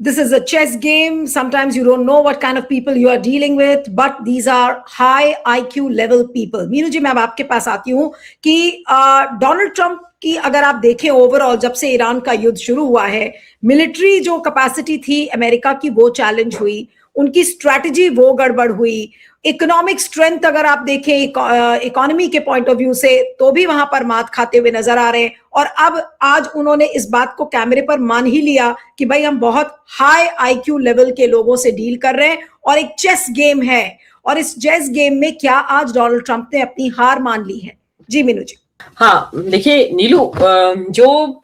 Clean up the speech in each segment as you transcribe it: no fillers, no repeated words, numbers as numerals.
This is a chess game. Sometimes you don't know what kind of people you are dealing with, but these are high IQ level people. Meenu जी, मैं अब आपके पास आती हूँ कि Donald Trump की अगर आप देखें ओवरऑल जब से ईरान का युद्ध शुरू हुआ है, मिलिट्री जो कैपेसिटी थी अमेरिका की वो चैलेंज हुई, उनकी स्ट्रैटेजी वो गड़बड़ हुई, इकोनॉमिक स्ट्रेंथ अगर आप देखें इकोनॉमी के पॉइंट ऑफ व्यू से तो भी वहां पर मात खाते हुए नजर आ रहे हैं। और अब आज उन्होंने इस बात को कैमरे पर मान ही लिया कि भाई हम बहुत हाई आईक्यू लेवल के लोगों से डील कर रहे हैं और एक चेस गेम है, और इस चेस गेम में क्या आज डोनाल्ड ट्रंप ने अपनी हार मान ली है? जी मीनू जी। हाँ देखिए नीलू, जो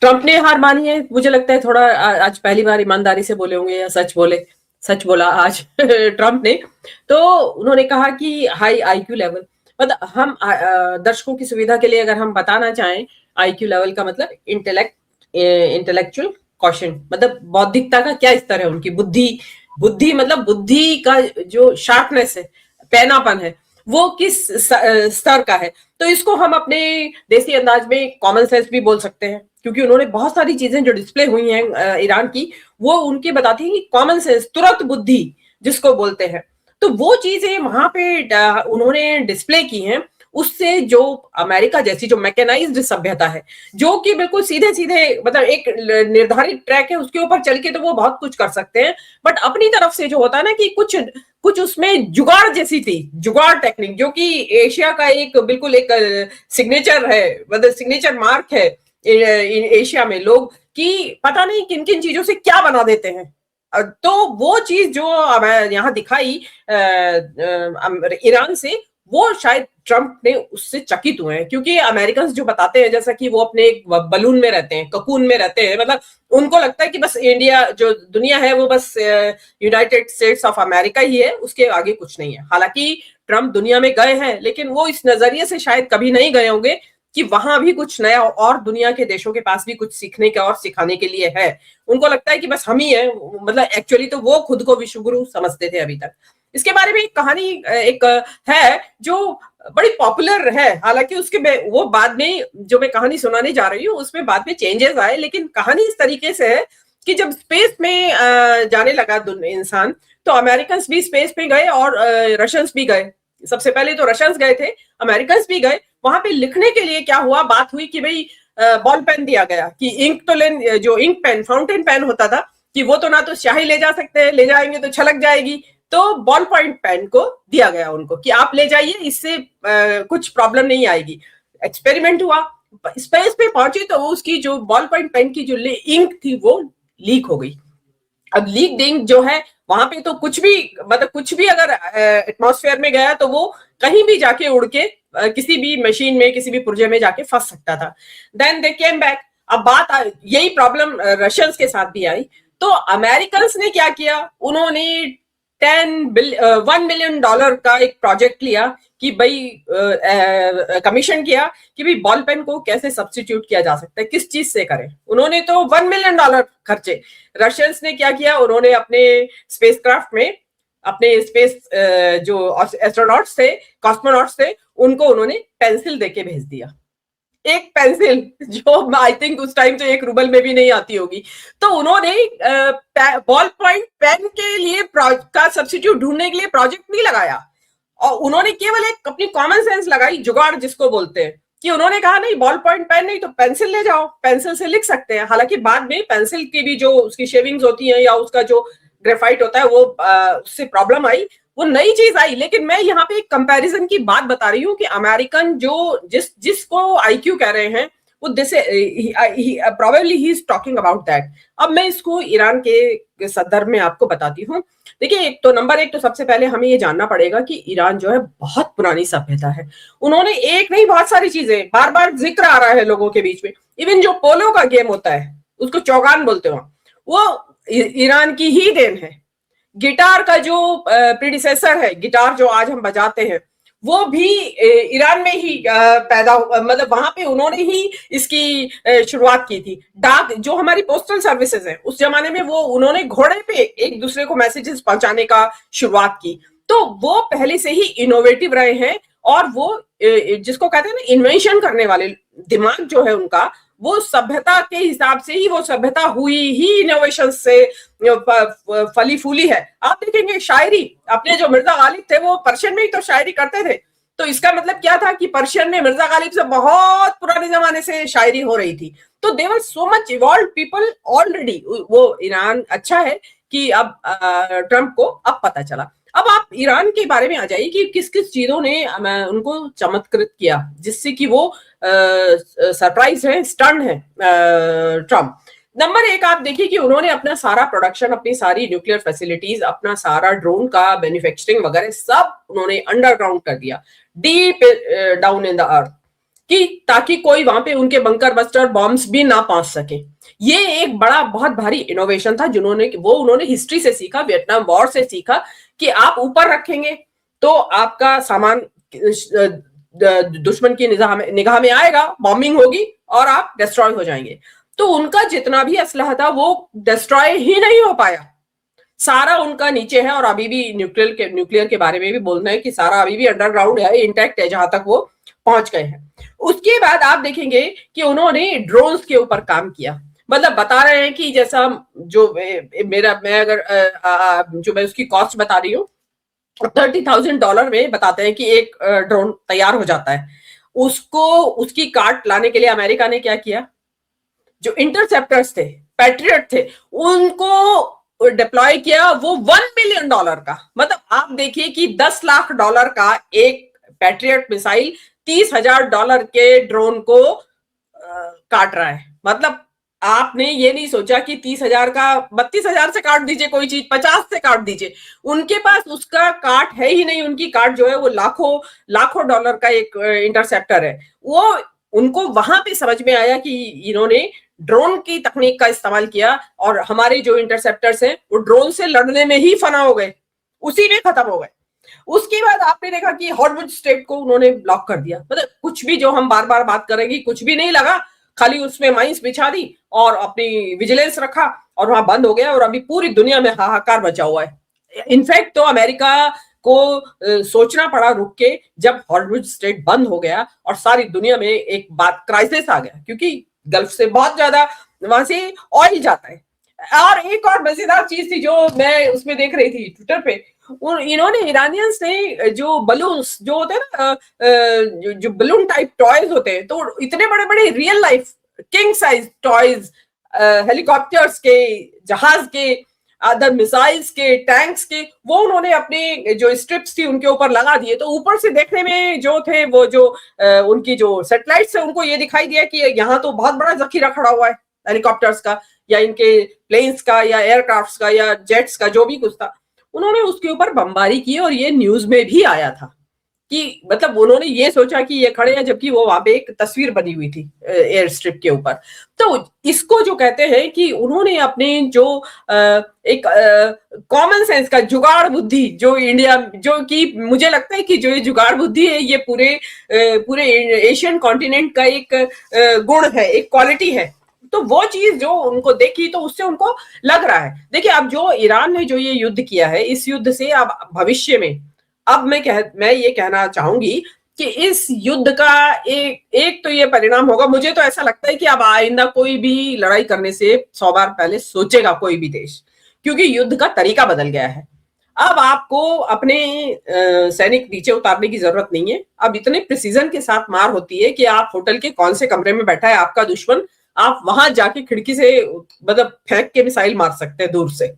ट्रंप ने हार मानी है, मुझे लगता है थोड़ा आज पहली बार ईमानदारी से बोले होंगे या सच बोला आज ट्रंप ने। तो उन्होंने कहा कि हाई आईक्यू लेवल, मतलब हम दर्शकों की सुविधा के लिए अगर हम बताना चाहें, आईक्यू लेवल का मतलब इंटेलेक्चुअल क्वोशिएंट, मतलब बौद्धिकता का क्या स्तर है, उनकी बुद्धि मतलब बुद्धि का जो शार्पनेस है, पैनापन है, वो किस स्तर का है। तो इसको हम अपने देसी अंदाज में कॉमन सेंस भी बोल सकते हैं, क्योंकि उन्होंने बहुत सारी चीजें जो डिस्प्ले हुई हैं ईरान की, वो उनके बताती हैं कि कॉमन सेंस, तुरंत बुद्धि जिसको बोलते हैं। तो वो चीजें वहां पे उन्होंने डिस्प्ले की हैं, उससे जो अमेरिका जैसी जो मैकेनाइज्ड सभ्यता है, जो कि बिल्कुल सीधे सीधे मतलब एक निर्धारित ट्रैक है, उसके ऊपर चल के तो वो बहुत कुछ कर सकते हैं, बट अपनी तरफ से जो होता है ना कि कुछ उसमें जुगाड़ जैसी थी, जुगाड़ टेक्निक, जो कि एशिया का एक बिल्कुल एक सिग्नेचर है, मतलब सिग्नेचर मार्क है एशिया में लोग, कि पता नहीं किन किन चीजों से क्या बना देते हैं। तो वो चीज जो यहाँ दिखाई ईरान से, वो शायद ट्रंप ने उससे चकित हुए हैं, क्योंकि अमेरिकन जो बताते हैं जैसा कि वो अपने एक बलून में रहते हैं, ककून में रहते हैं, मतलब उनको लगता है कि बस इंडिया जो दुनिया है वो बस यूनाइटेड स्टेट्स ऑफ अमेरिका ही है, उसके आगे कुछ नहीं है। हालांकि ट्रंप दुनिया में गए हैं, लेकिन वो इस नजरिए से शायद कभी नहीं गए होंगे कि वहां भी कुछ नया और दुनिया के देशों के पास भी कुछ सीखने का और सिखाने के लिए है। उनको लगता है कि बस हम ही है, मतलब एक्चुअली तो वो खुद को विश्वगुरु समझते थे अभी तक। इसके बारे में एक कहानी एक है जो बड़ी पॉपुलर है, हालांकि उसके वो बाद में जो मैं कहानी सुनाने जा रही हूँ उसमें बाद में चेंजेस आए, लेकिन कहानी इस तरीके से है कि जब स्पेस में जाने लगा इंसान, तो अमेरिकन भी स्पेस में गए और रशियंस भी गए। सबसे पहले तो रशियंस गए थे, अमेरिकन भी गए। वहां पे लिखने के लिए क्या हुआ, बात हुई कि भाई बॉल पेन दिया गया कि इंक तो जो इंक पेन, फाउंटेन पेन होता था, कि वो तो ना तो स्याही ले जा सकते हैं, ले जाएंगे तो छलक जाएगी, तो बॉल पॉइंट पेन को दिया गया उनको कि आप ले जाइए, इससे कुछ प्रॉब्लम नहीं आएगी। एक्सपेरिमेंट हुआ, स्पेस पे पहुंची तो उसकी जो बॉल पॉइंट पेन की जो इंक थी वो लीक हो गई। अब लीक इंक जो है वहां पे तो कुछ भी, मतलब कुछ भी अगर एटमॉस्फेयर में गया तो वो कहीं भी जाके उड़ के किसी भी मशीन में, किसी भी पुर्जे में जाके फंस सकता था। Then they came back. अब बात यही प्रॉब्लम रशियंस के साथ भी आई। तो अमेरिकन ने क्या किया, उन्होंने $1 मिलियन का एक प्रोजेक्ट लिया कि भाई कमीशन किया कि भाई बॉल पेन को कैसे सब्स्टिट्यूट किया जा सकता है, किस चीज से करें। उन्होंने तो $1 मिलियन खर्चे। रशियंस ने क्या किया, उन्होंने अपने स्पेसक्राफ्ट में अपने स्पेस जो एस्ट्रोनॉट्स थे, कॉस्मोनॉट्स थे, उनको उन्होंने पेंसिल देके भेज दिया। एक पेंसिल जो आई थिंक उस टाइम तो ₹1 में भी नहीं आती होगी। तो उन्होंने बॉल पॉइंट पेन के लिए का सब्स्टिट्यूट ढूंढने के लिए प्रोजेक्ट नहीं लगाया, और उन्होंने केवल एक अपनी कॉमन सेंस लगाई, जुगाड़ जिसको बोलते हैं, कि उन्होंने कहा नहीं बॉल पॉइंट पेन नहीं तो पेंसिल ले जाओ, पेंसिल से लिख सकते हैं। हालांकि बाद में पेंसिल की भी जो उसकी शेविंग्स होती हैं या उसका जो ग्रेफाइट होता है वो उससे प्रॉब्लम आई, वो नई चीज आई। लेकिन मैं यहाँ पे एक कंपैरिजन की बात बता रही हूँ कि अमेरिकन जो जिसको आईक्यू कह रहे हैं, वो probably he is talking about that. अब मैं इसको ईरान के संदर्भ में आपको बताती हूँ। देखिए, नंबर एक तो सबसे पहले हमें ये जानना पड़ेगा कि ईरान जो है बहुत पुरानी सभ्यता है। उन्होंने एक नहीं बहुत सारी चीजें, बार बार जिक्र आ रहा है लोगों के बीच में, इवन जो पोलो का गेम होता है उसको चौगान बोलते हो, वो ईरान की ही देन है। गिटार का जो प्रीडिसेसर है, गिटार जो आज हम बजाते हैं, वो भी ईरान में ही पैदा, मतलब वहां पे उन्होंने ही इसकी शुरुआत की थी। डाक जो हमारी पोस्टल सर्विसेज है, उस जमाने में वो उन्होंने घोड़े पे एक दूसरे को मैसेजेस पहुंचाने का शुरुआत की। तो वो पहले से ही इनोवेटिव रहे हैं, और वो जिसको कहते हैं ना इन्वेंशन करने वाले दिमाग जो है उनका, वो सभ्यता के हिसाब से ही वो सभ्यता हुई ही इनोवेशन से फली फूली है। आप देखेंगे शायरी, अपने जो मिर्जा गालिब थे वो पर्शियन में ही तो शायरी करते थे, तो इसका मतलब क्या था कि पर्शियन में मिर्जा गालिब से बहुत पुराने जमाने से शायरी हो रही थी। तो they were so much evolve people already. वो ईरान अच्छा है कि अब ट्रम्प को अब पता चला। अब आप ईरान के बारे में आ जाइए कि किस किस चीजों ने उनको चमत्कृत किया जिससे कि वो सरप्राइज है, स्टन है ट्रम्प। नंबर एक, आप देखिए कि उन्होंने अपना सारा प्रोडक्शन, अपनी सारी न्यूक्लियर फैसिलिटीज, अपना सारा ड्रोन का मैन्युफैक्चरिंग वगैरह सब उन्होंने अंडरग्राउंड कर दिया, deep down in the earth, कि ताकि कोई वहां पे उनके बंकर बस्टर बॉम्ब्स भी ना पहुंच सके। ये एक बड़ा बहुत भारी इनोवेशन था जिन्होंने उन्होंने हिस्ट्री से सीखा, वियतनाम वॉर से सीखा कि आप ऊपर रखेंगे तो आपका सामान दुश्मन की निगाह में आएगा, बॉम्बिंग होगी और आप डिस्ट्रॉय हो जाएंगे। तो उनका जितना भी असलहा था वो डिस्ट्रॉय ही नहीं हो पाया, सारा उनका नीचे है। और अभी भी न्यूक्लियर के बारे में भी बोलना है कि सारा अभी भी अंडरग्राउंड है, इंटैक्ट है जहां तक वो पहुंच गए हैं। उसके बाद आप देखेंगे कि उन्होंने ड्रोन्स के ऊपर काम किया, मतलब बता रहे हैं कि जैसा जो मैं उसकी कॉस्ट बता रही हूँ, $30,000 में बताते हैं कि एक ड्रोन तैयार हो जाता है। उसकी काट लाने के लिए अमेरिका ने क्या किया, जो इंटरसेप्टर्स थे, पैट्रियट थे, उनको डिप्लॉय किया, वो $1 मिलियन का। मतलब आप देखिए कि $10 लाख का एक पैट्रियट मिसाइल $30,000 के ड्रोन को काट रहा है। मतलब आपने ये नहीं सोचा कि 30,000 का 32,000 से काट दीजिए कोई चीज, 50 से काट दीजिए, उनके पास उसका काट है ही नहीं। उनकी काट जो है वो लाखों डॉलर का एक इंटरसेप्टर है। वो उनको वहां पे समझ में आया कि इन्होंने ड्रोन की तकनीक का इस्तेमाल किया और हमारे जो इंटरसेप्टर्स हैं वो ड्रोन से लड़ने में ही फना हो गए, उसी में खत्म हो गए। उसके बाद आपने देखा कि हॉर्मुज़ स्ट्रेट को उन्होंने ब्लॉक कर दिया। मतलब कुछ भी जो हम बार बार बात करेंगे, कुछ भी नहीं लगा, खाली उसमें माइंस बिछा दी और अपनी विजिलेंस रखा और वहां बंद हो गया। और अभी पूरी दुनिया में हाहाकार मचा हुआ है। इनफैक्ट तो अमेरिका को सोचना पड़ा रुक के, जब हॉर्मुज़ स्ट्रेट बंद हो गया और सारी दुनिया में एक बात क्राइसिस आ गया, क्योंकि गल्फ से बहुत ज्यादा वहां से ऑयल जाता है। और एक और मजेदार चीज थी जो मैं उसमें देख रही थी ट्विटर पे, इन्होंने ईरानियंस ने जो बलून्स जो होते हैं ना, जो बलून टाइप टॉयज होते हैं, तो इतने बड़े बड़े real life king size toys, helicopters के, जहाज के, अदर मिसाइल्स के, टैंक्स के, वो उन्होंने अपने जो स्ट्रिप्स थी उनके ऊपर लगा दिए। तो ऊपर से देखने में जो थे वो जो उनकी जो सैटेलाइट्स है उनको ये दिखाई दिया कि यहाँ तो बहुत बड़ा जखीरा खड़ा हुआ है हेलीकॉप्टर्स का या इनके प्लेन्स का या एयरक्राफ्ट्स का या जेट्स का, जो भी कुछ था। उन्होंने उसके ऊपर बमबारी की और ये न्यूज में भी आया था कि मतलब उन्होंने ये सोचा कि ये खड़े हैं, जबकि वो वहां पे एक तस्वीर बनी हुई थी एयर स्ट्रिप के ऊपर। तो इसको जो कहते हैं कि उन्होंने अपने जो एक कॉमन सेंस का जुगाड़ बुद्धि, जो इंडिया, जो कि मुझे लगता है कि जो ये जुगाड़ बुद्धि है ये पूरे एशियन कॉन्टिनेंट का एक गुण है, एक क्वालिटी है। तो वो चीज जो उनको देखी तो उससे उनको लग रहा है। देखिए अब जो ईरान ने जो ये युद्ध किया है, इस युद्ध से अब भविष्य में, अब मैं ये कहना चाहूंगी कि इस युद्ध का एक तो ये परिणाम होगा, मुझे तो ऐसा लगता है कि अब आइंदा कोई भी लड़ाई करने से 100 बार पहले सोचेगा कोई भी देश, क्योंकि युद्ध का तरीका बदल गया है। अब आपको अपने सैनिक नीचे उतारने की जरूरत नहीं है। अब इतने प्रिसीजन के साथ मार होती है कि आप होटल के कौन से कमरे में बैठा है आपका दुश्मन, आप वहां जाके खिड़की से मतलब फेंक के मिसाइल मार सकते हैं दूर से,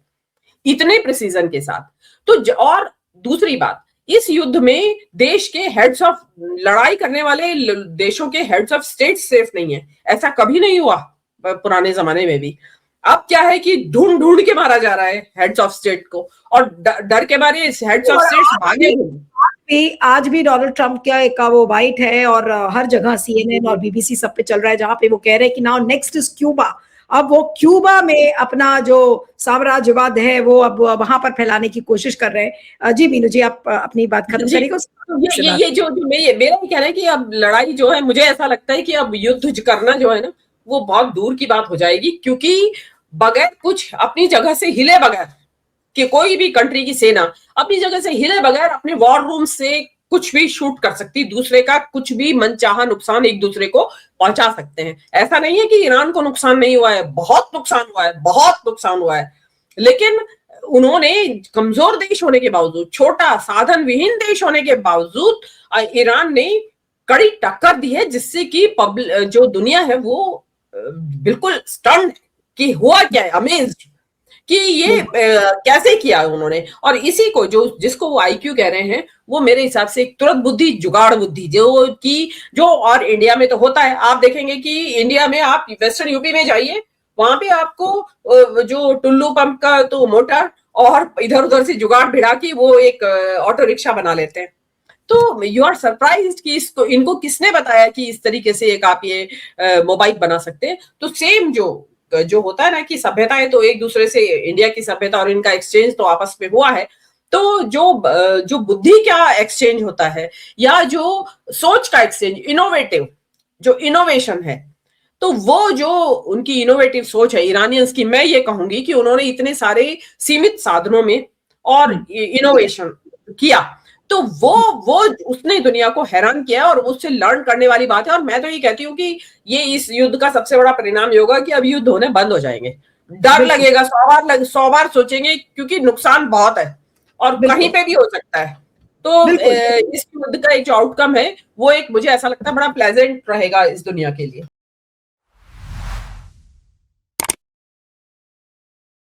इतने प्रिसीजन के साथ। तो और दूसरी बात, इस युद्ध में देश के हेड्स ऑफ, लड़ाई करने वाले देशों के हेड्स ऑफ स्टेट सेफ नहीं है। ऐसा कभी नहीं हुआ पुराने जमाने में भी। अब क्या है कि ढूंढ ढूंढ के मारा जा रहा है हेड्स ऑफ स्टेट को, और डर के मारे हेड्स ऑफ स्टेट भागे। आज भी डोनाल्ड ट्रंप का वो बाइट है और हर जगह CNN और BBC सब पे चल रहा है, जहां पे वो कह रहे हैं कि नाउ नेक्स्ट इज क्यूबा। अब वो क्यूबा में अपना जो साम्राज्यवाद है वो अब वहां पर फैलाने की कोशिश कर रहे हैं। जी मीनू जी, आप अपनी बात खत्म करिएगा। ये जो मेरा कहना है कि अब लड़ाई जो है, मुझे ऐसा लगता है कि अब युद्ध करना जो है ना वो बहुत दूर की बात हो जाएगी, क्योंकि बगैर कुछ अपनी जगह से हिले बगैर, कि कोई भी कंट्री की सेना अपनी जगह से हिले बगैर अपने वॉर रूम से कुछ भी शूट कर सकती, दूसरे का कुछ भी मनचाहा नुकसान एक दूसरे को पहुंचा सकते हैं। ऐसा नहीं है कि ईरान को नुकसान नहीं हुआ है, बहुत नुकसान हुआ है, बहुत नुकसान हुआ है, लेकिन उन्होंने कमजोर देश होने के बावजूद, छोटा साधन विहीन देश होने के बावजूद ईरान ने कड़ी टक्कर दी है, जिससे कि जो दुनिया है वो बिल्कुल स्टन्ड कि हुआ क्या है, अमेज्ड कि ये कैसे किया उन्होंने। और इसी को जो जिसको वो आईक्यू कह रहे हैं, वो मेरे हिसाब से एक तुरंत बुद्धि, जुगाड़ बुद्धि, जो और इंडिया में तो होता है। आप देखेंगे कि इंडिया में आप वेस्टर्न यूपी में जाइए, वहां पे आपको जो टुल्लू पंप का तो मोटर और इधर उधर से जुगाड़ भिड़ा के वो एक ऑटो रिक्शा बना लेते हैं। तो यू आर सरप्राइज कि इसको इनको किसने बताया कि इस तरीके से एक आप ये मोबाइल बना सकते हैं। तो सेम जो होता है ना कि सभ्यताएं तो एक दूसरे से, इंडिया की सभ्यता और इनका एक्सचेंज तो आपस में हुआ है, तो जो बुद्धि का एक्सचेंज होता है या जो सोच का एक्सचेंज, इनोवेटिव जो इनोवेशन है, तो वो जो उनकी इनोवेटिव सोच है ईरानियंस की, मैं ये कहूंगी कि उन्होंने इतने सारे सीमित साधनों में और इनोवेशन किया, तो वो उसने दुनिया को हैरान किया और उससे लर्न करने वाली बात है। और मैं तो ये कहती हूँ कि ये इस युद्ध का सबसे बड़ा परिणाम ये होगा कि अब युद्ध होने बंद हो जाएंगे। डर लगेगा, 100 बार सोचेंगे, क्योंकि नुकसान बहुत है और कहीं पे भी हो सकता है। तो इस युद्ध का एक जो आउटकम है वो एक, मुझे ऐसा लगता है, बड़ा प्लेजेंट रहेगा इस दुनिया के लिए।